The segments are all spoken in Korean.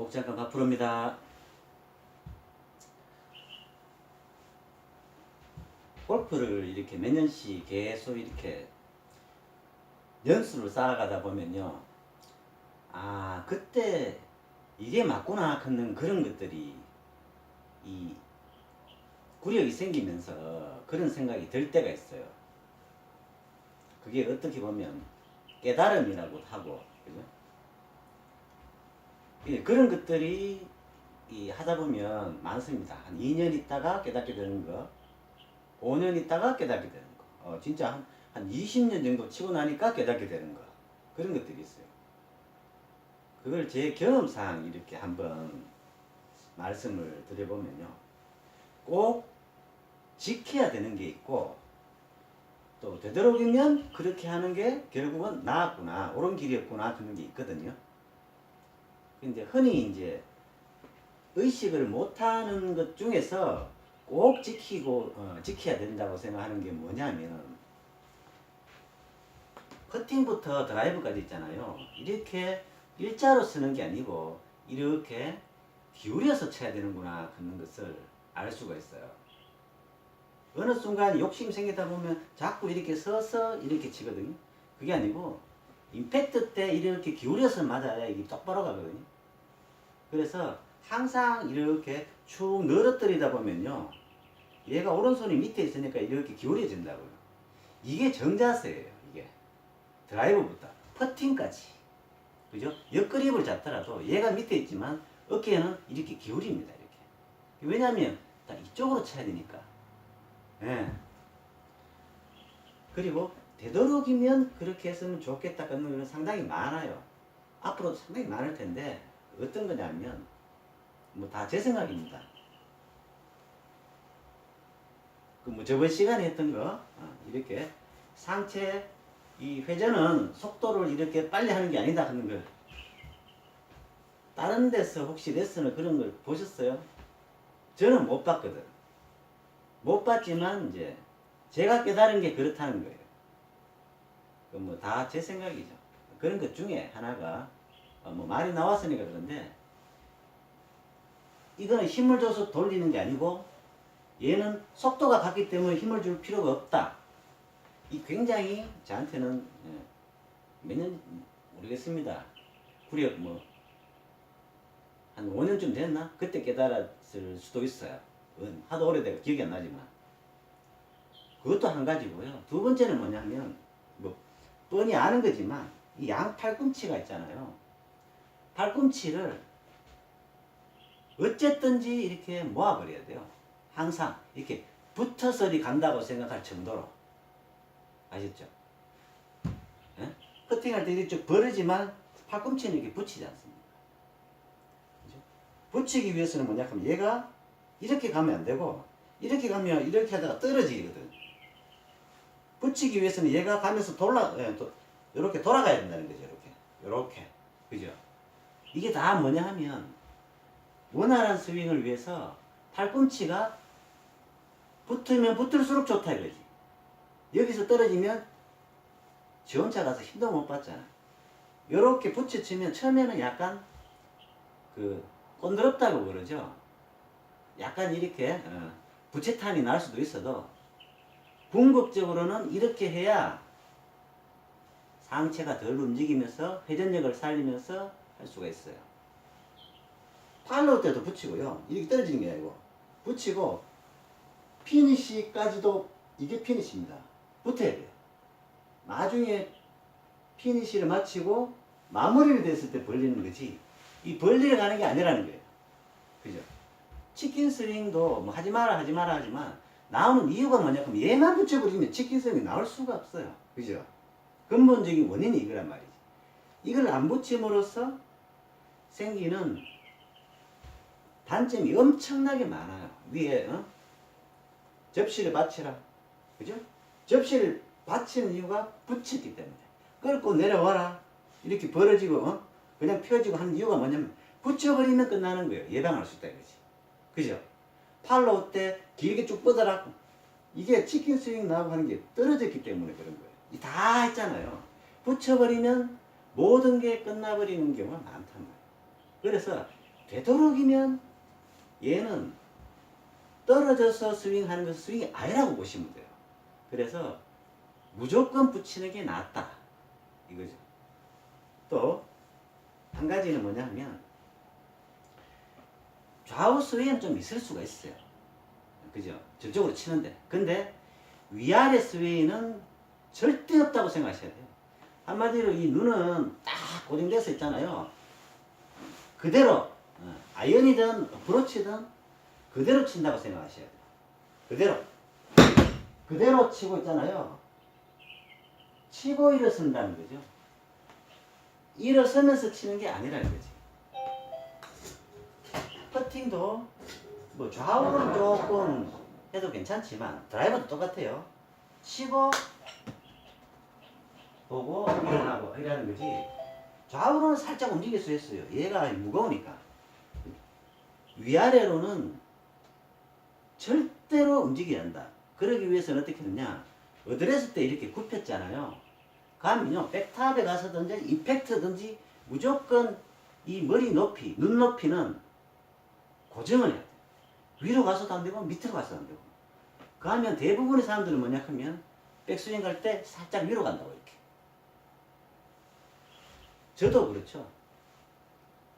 복장관 박프로입니다. 골프를 이렇게 몇 년씩 계속 이렇게 연수를 쌓아가다 보면요. 아, 그때 이게 맞구나 하는 그런 것들이 이 구력이 생기면서 그런 생각이 들 때가 있어요. 그게 어떻게 보면 깨달음이라고 하고, 그죠? 예, 그런 것들이 하다 보면 많습니다. 한 2년 있다가 깨닫게 되는 거, 5년 있다가 깨닫게 되는 거, 진짜 한 20년 정도 치고 나니까 깨닫게 되는 거, 그런 것들이 있어요. 그걸 제 경험상 이렇게 한번 말씀을 드려보면요. 꼭 지켜야 되는 게 있고, 또 되도록이면 그렇게 하는 게 결국은 나았구나, 옳은 길이었구나 하는 게 있거든요. 근데 흔히 이제 의식을 못하는 것 중에서 꼭 지켜야 된다고 생각하는 게 뭐냐면, 퍼팅부터 드라이브까지 있잖아요. 이렇게 일자로 쓰는 게 아니고 이렇게 기울여서 쳐야 되는구나 하는 것을 알 수가 있어요. 어느 순간 욕심 생기다 보면 자꾸 이렇게 서서 이렇게 치거든요. 그게 아니고 임팩트 때 이렇게 기울여서 맞아야 이게 똑바로 가거든요. 그래서 항상 이렇게 축 늘어뜨리다 보면요, 얘가 오른손이 밑에 있으니까 이렇게 기울여진다고요. 이게 정자세예요. 이게 드라이브부터 퍼팅까지, 그죠? 옆그립을 잡더라도 얘가 밑에 있지만 어깨는 이렇게 기울입니다. 이렇게. 왜냐하면 다 이쪽으로 쳐야 되니까. 예. 그리고 되도록이면 그렇게 했으면 좋겠다 하는 건 상당히 많아요. 앞으로도 상당히 많을 텐데, 어떤 거냐면 뭐 다 제 생각입니다. 그 뭐 저번 시간에 했던 거, 이렇게 상체 이 회전은 속도를 이렇게 빨리 하는 게 아니다 하는 걸, 다른 데서 혹시 레슨을 그런 걸 보셨어요? 저는 못 봤거든. 못 봤지만 이제 제가 깨달은 게 그렇다는 거예요. 그 뭐 다 제 생각이죠. 그런 것 중에 하나가 뭐 말이 나왔으니까 그런데, 이거는 힘을 줘서 돌리는 게 아니고 얘는 속도가 같기 때문에 힘을 줄 필요가 없다. 이 굉장히 저한테는 몇 년 모르겠습니다. 구력 뭐 한 5년쯤 됐나? 그때 깨달았을 수도 있어요. 하도 오래되고 기억이 안 나지만. 그것도 한 가지고요. 두 번째는 뭐냐면, 뭐 뻔히 아는 거지만 이 양 팔꿈치가 있잖아요. 팔꿈치를 어쨌든지 이렇게 모아버려야 돼요. 항상 이렇게 붙어서리 간다고 생각할 정도로. 아셨죠? 예? 퍼팅할 때 이렇게 벌어지만 팔꿈치는 이렇게 붙이지 않습니다. 그죠? 붙이기 위해서는 뭐냐 하면 얘가 이렇게 가면 안 되고, 이렇게 가면 이렇게 하다가 떨어지거든. 붙이기 위해서는 얘가 가면서 이렇게 돌아가야 된다는 거죠. 이렇게. 그죠? 이게 다 뭐냐 하면, 원활한 스윙을 위해서 팔꿈치가 붙으면 붙을수록 좋다 이거지. 여기서 떨어지면 지 혼자 가서 힘도 못 받잖아. 이렇게 붙여치면 처음에는 약간 꼰드럽다고 그러죠. 약간 이렇게 부채탄이 날 수도 있어도, 궁극적으로는 이렇게 해야 상체가 덜 움직이면서 회전력을 살리면서 할 수가 있어요. 팔로우 때도 붙이고요. 이렇게 떨어지는 게 아니고 붙이고, 피니시까지도 이게 피니시입니다. 붙어야 돼요. 나중에 피니시를 마치고 마무리를 됐을 때 벌리는 거지, 이 벌리러 가는 게 아니라는 거예요. 그죠? 치킨 스윙도 뭐 하지 마라 하지만 나오는 이유가 뭐냐 하면, 얘만 붙여버리면 치킨 스윙이 나올 수가 없어요. 그죠? 근본적인 원인이 이거란 말이지. 이걸 안 붙임으로써 생기는 단점이 엄청나게 많아요. 위에 접시를 받치라. 그죠? 접시를 받치는 이유가 붙였기 때문에. 끌고 내려와라. 이렇게 벌어지고 그냥 펴지고 하는 이유가 뭐냐면, 붙여버리면 끝나는 거예요. 예방할 수 있다 이거지. 그죠? 팔로우 때 길게 쭉 뻗어라. 이게 치킨 스윙 나오고 하는 게 떨어졌기 때문에 그런 거예요. 다 했잖아요. 붙여버리면 모든 게 끝나버리는 경우가 많단 말이에요. 그래서 되도록이면 얘는 떨어져서 스윙하는 것은 스윙이 아니라고 보시면 돼요. 그래서 무조건 붙이는 게 낫다 이거죠. 또 한 가지는 뭐냐 하면 좌우 스윙은 좀 있을 수가 있어요. 그죠? 저쪽으로 치는데. 근데 위아래 스윙은 절대 없다고 생각하셔야 돼요. 한마디로 이 눈은 딱 고정돼서 있잖아요. 그대로 아이언이든 어프로치든 그대로 친다고 생각하셔야 돼요. 그대로 치고 있잖아요. 치고 일어선다는 거죠. 일어서면서 치는 게 아니라는 거지. 퍼팅도 뭐 좌우는 조금 해도 괜찮지만 드라이버도 똑같아요. 치고 보고 일어나고 이라는 거지. 좌우로는 살짝 움직일 수 있어요. 얘가 무거우니까. 위아래로는 절대로 움직여야 한다. 그러기 위해서는 어떻게 했냐. 어드레스 때 이렇게 굽혔잖아요. 가면요, 백탑에 가서든지 임팩트든지 무조건 이 머리 높이, 눈 높이는 고정을 해야 돼. 위로 가서도 안 되고 밑으로 가서도 안 되고. 그러면 대부분의 사람들은 뭐냐 하면 백스윙 갈 때 살짝 위로 간다고 이렇게. 저도 그렇죠.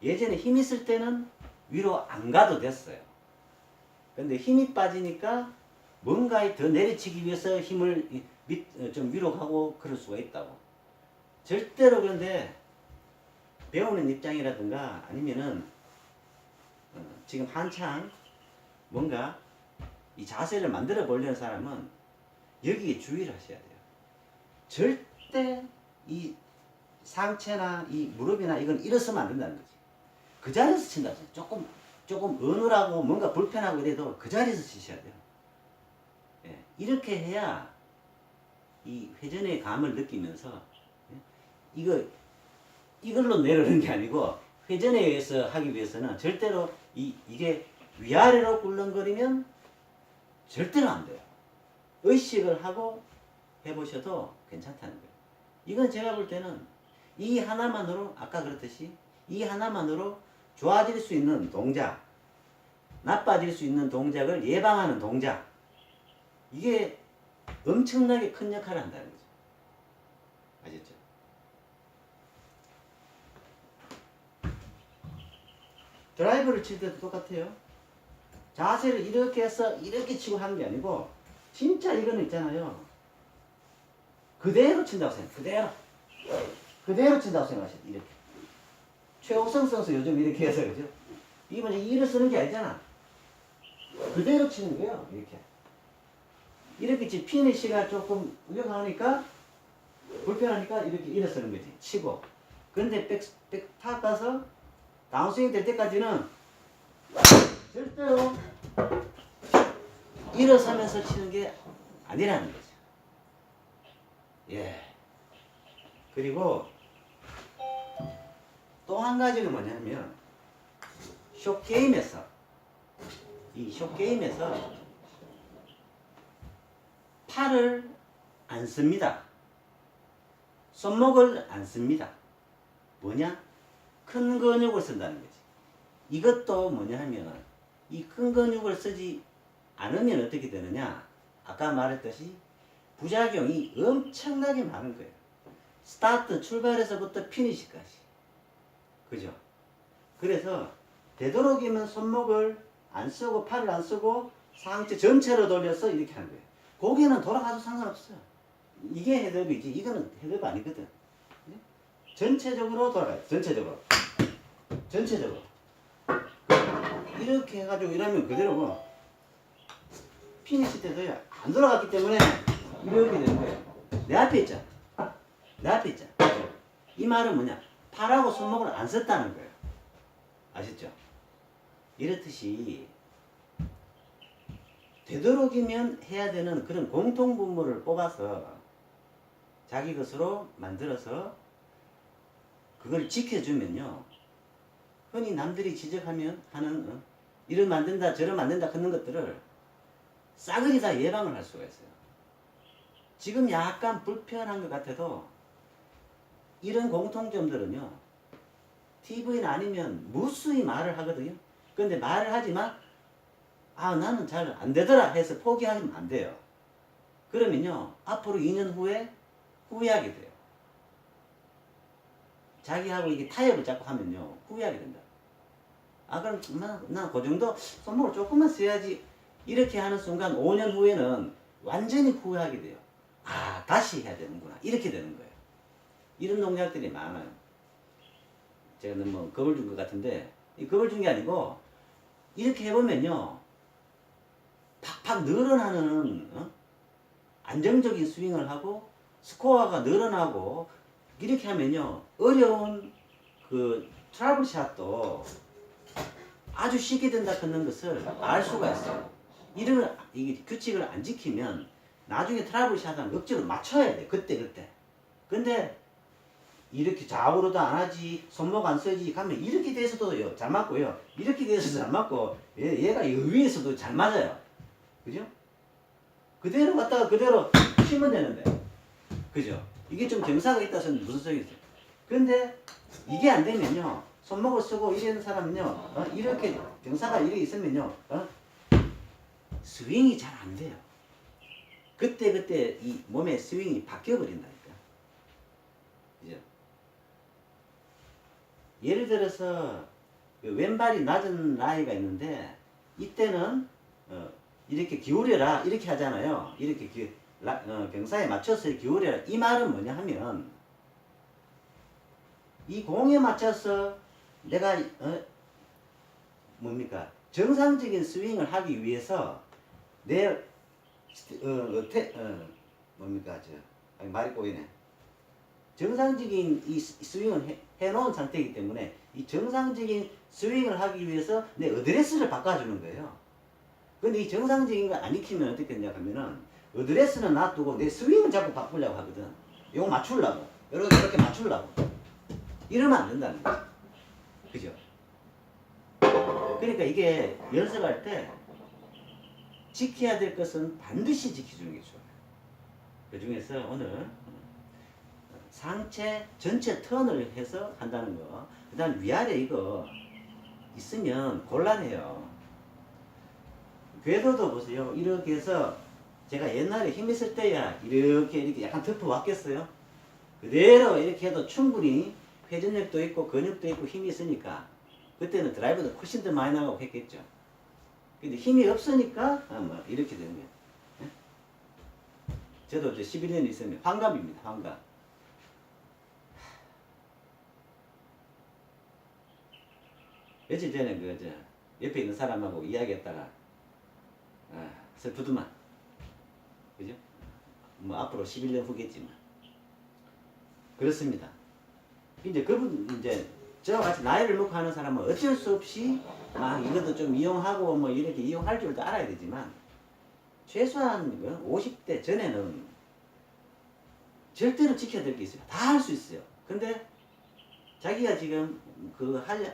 예전에 힘 있을 때는 위로 안 가도 됐어요. 근데 힘이 빠지니까 뭔가에 더 내리치기 위해서 힘을 좀 위로 가고 그럴 수가 있다고. 절대로. 그런데 배우는 입장이라든가 아니면은 지금 한창 뭔가 이 자세를 만들어 보려는 사람은 여기에 주의를 하셔야 돼요. 절대 이 상체나 이 무릎이나 이건 일어서면 안 된다는 거지. 그 자리에서 친다. 조금 어눌하고 뭔가 불편하고 이래도 그 자리에서 치셔야 돼요. 예, 이렇게 해야 이 회전의 감을 느끼면서, 예, 이걸로 내려오는 게 아니고 회전에 의해서 하기 위해서는 절대로 이게 위아래로 꿀렁거리면 절대로 안 돼요. 의식을 하고 해보셔도 괜찮다는 거예요. 이건 제가 볼 때는 이 하나만으로, 아까 그렇듯이 이 하나만으로 좋아질 수 있는 동작, 나빠질 수 있는 동작을 예방하는 동작, 이게 엄청나게 큰 역할을 한다는 거죠. 아셨죠? 드라이버를 칠 때도 똑같아요. 자세를 이렇게 해서 이렇게 치고 하는 게 아니고 진짜 이거는 있잖아요. 그대로 친다고 생각해요. 그대로 친다고 생각하세요. 이렇게. 최호성 선수 요즘 이렇게 해서 그죠? 이번 일을 쓰는 게 아니잖아. 그대로 치는 거예요. 이렇게 피니시가 조금 위험하니까 불편하니까 이렇게 일어서는 거지. 치고. 그런데 백탑 가서 다운스윙 될 때까지는 절대로 일어서면서 치는 게 아니라는 거죠. 예. 그리고 또 한 가지는 뭐냐면 숏게임에서 팔을 안 씁니다. 손목을 안 씁니다. 뭐냐? 큰 근육을 쓴다는 거지. 이것도 뭐냐 하면 이 큰 근육을 쓰지 않으면 어떻게 되느냐? 아까 말했듯이 부작용이 엄청나게 많은 거예요. 스타트, 출발에서부터 피니시까지. 그죠? 그래서 되도록이면 손목을 안 쓰고 팔을 안 쓰고 상체 전체로 돌려서 이렇게 하는 거예요. 고개는 돌아가도 상관없어요. 이게 헤드업이지. 이거는 헤드업 아니거든. 전체적으로 돌아가요. 전체적으로. 이렇게 해가지고 이러면 그대로 뭐 피니시 때도 안 돌아갔기 때문에 이렇게 되는 거예요. 내 앞에 있잖아. 이 말은 뭐냐? 팔하고 손목을 안 썼다는 거예요. 아셨죠? 이렇듯이 되도록이면 해야 되는 그런 공통분모를 뽑아서 자기 것으로 만들어서 그걸 지켜주면요. 흔히 남들이 지적하면 하는 이런 만든다 저런 만든다 그런 것들을 싸그리 다 예방을 할 수가 있어요. 지금 약간 불편한 것 같아도 이런 공통점들은요. TV는 아니면 무수히 말을 하거든요. 근데 말을 하지만 아 나는 잘 안 되더라 해서 포기하면 안 돼요. 그러면요 앞으로 2년 후에 후회하게 돼요. 자기하고 이게 타협을 자꾸 하면요 후회하게 된다. 아 그럼 나 그 정도 손목을 조금만 써야지 이렇게 하는 순간 5년 후에는 완전히 후회하게 돼요. 아 다시 해야 되는구나 이렇게 되는 거예요. 이런 동작들이 많아요. 제가 너무 겁을 준 것 같은데 이 겁을 준 게 아니고 이렇게 해보면요 팍팍 늘어나는 안정적인 스윙을 하고 스코어가 늘어나고 이렇게 하면요 어려운 그 트러블 샷도 아주 쉽게 된다 그런 것을 알 수가 있어요. 이런 이게 규칙을 안 지키면 나중에 트러블 샷은 억지로 맞춰야 돼 그때. 근데 이렇게 좌우로도 안 하지 손목 안 쓰지 가면 이렇게 돼서도 잘 맞고요 이렇게 돼서 잘 맞고 얘가 이 위에서도 잘 맞아요. 그죠? 그대로 갔다가 그대로 치면 되는데 그죠? 이게 좀 경사가 있다 해서 무슨 소리 있어요. 근데 이게 안 되면요 손목을 쓰고 이러는 사람은요 이렇게 경사가 이렇게 있으면요 스윙이 잘 안 돼요. 그때 이 몸의 스윙이 바뀌어 버린다니까. 그죠? 예를 들어서 왼발이 낮은 라이가 있는데 이때는 이렇게 기울여라 이렇게 하잖아요. 이렇게 경사에 맞춰서 기울여라. 이 말은 뭐냐 하면 이 공에 맞춰서 내가 뭡니까 정상적인 스윙을 하기 위해서 내 뭡니까 말이 꼬이네. 정상적인 이 스윙을 해놓은 상태이기 때문에 이 정상적인 스윙을 하기 위해서 내 어드레스를 바꿔주는 거예요. 근데 이 정상적인 걸 안 익히면 어떻게 되냐 하면은 어드레스는 놔두고 내 스윙을 자꾸 바꾸려고 하거든. 이거 맞추려고. 이렇게 맞추려고. 이러면 안 된다는 거죠. 그죠? 그러니까 이게 연습할 때 지켜야 될 것은 반드시 지켜주는 게 좋아요. 그 중에서 오늘 상체 전체 턴을 해서 한다는 거. 그 다음 위아래 이거 있으면 곤란해요. 궤도도 보세요. 이렇게 해서 제가 옛날에 힘 있을 때야 이렇게 약간 덮어 왔겠어요. 그대로 이렇게 해도 충분히 회전력도 있고 근육도 있고 힘이 있으니까 그때는 드라이브도 훨씬 더 많이 나가고 했겠죠. 근데 힘이 없으니까 뭐 이렇게 되는 거예요. 저도 11년 있으면 환갑입니다. 환갑. 며칠 전에 옆에 있는 사람하고 이야기했다가 슬프더만. 그죠? 뭐 앞으로 11년 후겠지만. 그렇습니다. 이제 그분 저와 같이 나이를 먹고 하는 사람은 어쩔 수 없이 막 이것도 좀 이용하고 뭐 이렇게 이용할 줄도 알아야 되지만 최소한 50대 전에는 절대로 지켜야 될 게 있어요. 다 할 수 있어요. 근데 자기가 지금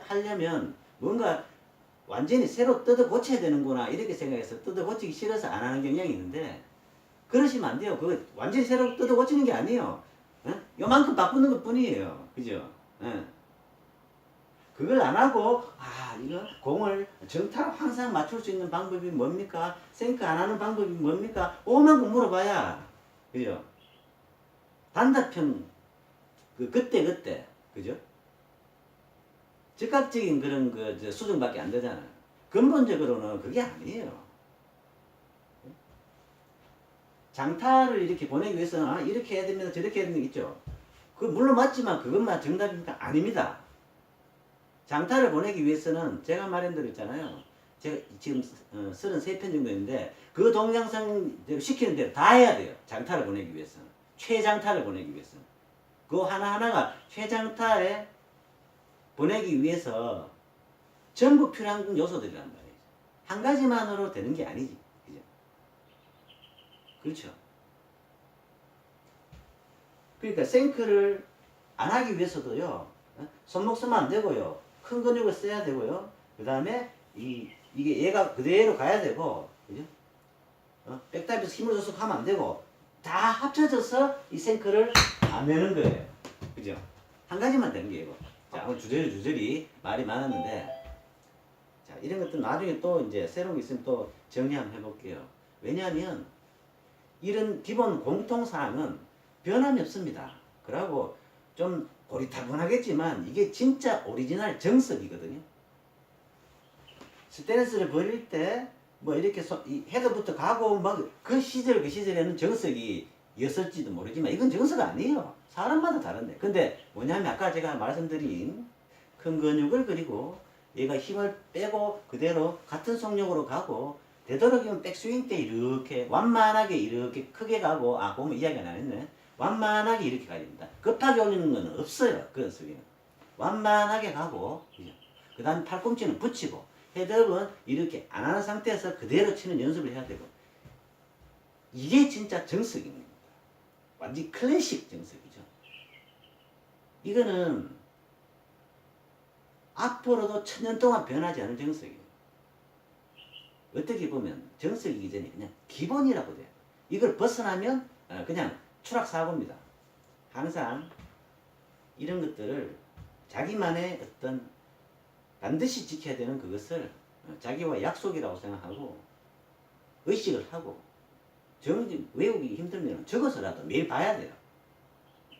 하려면 뭔가 완전히 새로 뜯어 고쳐야 되는구나 이렇게 생각해서 뜯어 고치기 싫어서 안 하는 경향이 있는데 그러시면 안 돼요. 그거 완전히 새로 뜯어 고치는 게 아니에요. 요만큼 바꾸는 것 뿐이에요. 그죠? 그걸 안 하고 이거 공을 정타로 항상 맞출 수 있는 방법이 뭡니까? 생크 안 하는 방법이 뭡니까? 오만큼 물어봐야 그죠? 단답형 그때 그죠? 즉각적인 그런 수정밖에 안 되잖아요. 근본적으로는 그게 아니에요. 장타를 이렇게 보내기 위해서는 이렇게 해야 됩니다. 저렇게 해야 됩니다. 있죠. 그 물론 맞지만 그것만 정답입니까? 아닙니다. 장타를 보내기 위해서는 제가 말한 대로 있잖아요. 제가 지금 33편 정도 있는데 그 동영상 시키는 대로 다 해야 돼요. 장타를 보내기 위해서는. 최장타를 보내기 위해서는. 그 하나하나가 최장타에 보내기 위해서 전부 필요한 요소들이란 말이에요. 한 가지만으로 되는 게 아니지. 그죠? 그렇죠. 그러니까 생크를 안 하기 위해서도요. 손목 쓰면 안 되고요. 큰 근육을 써야 되고요. 그 다음에 이게 얘가 그대로 가야 되고, 그죠? 백다이브에서 힘을 줘서 하면 안 되고, 다 합쳐져서 이 생크를 안 내는 거예요. 그죠? 한 가지만 되는 게 이거. 자, 오늘 주저리 말이 많았는데, 자, 이런 것들 나중에 또 이제 새로운 게 있으면 또 정리 한번 해볼게요. 왜냐하면 이런 기본 공통사항은 변함이 없습니다. 그러고 좀 고리타분하겠지만 이게 진짜 오리지널 정석이거든요. 스테인리스를 버릴 때 뭐 이렇게 이 헤더부터 가고 막 그 시절에는 정석이었을지도 모르지만 이건 정석 아니에요. 사람마다 다른데. 근데 뭐냐면 아까 제가 말씀드린 큰 근육을 그리고 얘가 힘을 빼고 그대로 같은 속력으로 가고 되도록이면 백스윙 때 이렇게 완만하게 이렇게 크게 가고 보면 이야기가 안 했네. 완만하게 이렇게 가야 됩니다. 급하게 올리는 건 없어요. 그런 스윙은. 완만하게 가고 그 다음 팔꿈치는 붙이고 헤드업은 이렇게 안 하는 상태에서 그대로 치는 연습을 해야 되고 이게 진짜 정석입니다. 완전 클래식 정석이죠. 이거는 앞으로도 천년 동안 변하지 않을 정석이에요. 어떻게 보면 정석이기 전에 그냥 기본이라고 돼요. 이걸 벗어나면 그냥 추락사고입니다. 항상 이런 것들을 자기만의 어떤 반드시 지켜야 되는 그것을 자기와 약속이라고 생각하고 의식을 하고 외우기 힘들면 적어서라도 매일 봐야 돼요.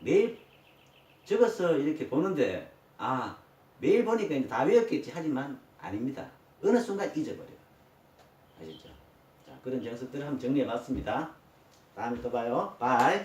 매일 적어서 이렇게 보는데 매일 보니까 이제 다 외웠겠지 하지만 아닙니다. 어느 순간 잊어버려요. 아시죠? 자, 그런 정석들을 한번 정리해 봤습니다. 다음에 또 봐요. 바이.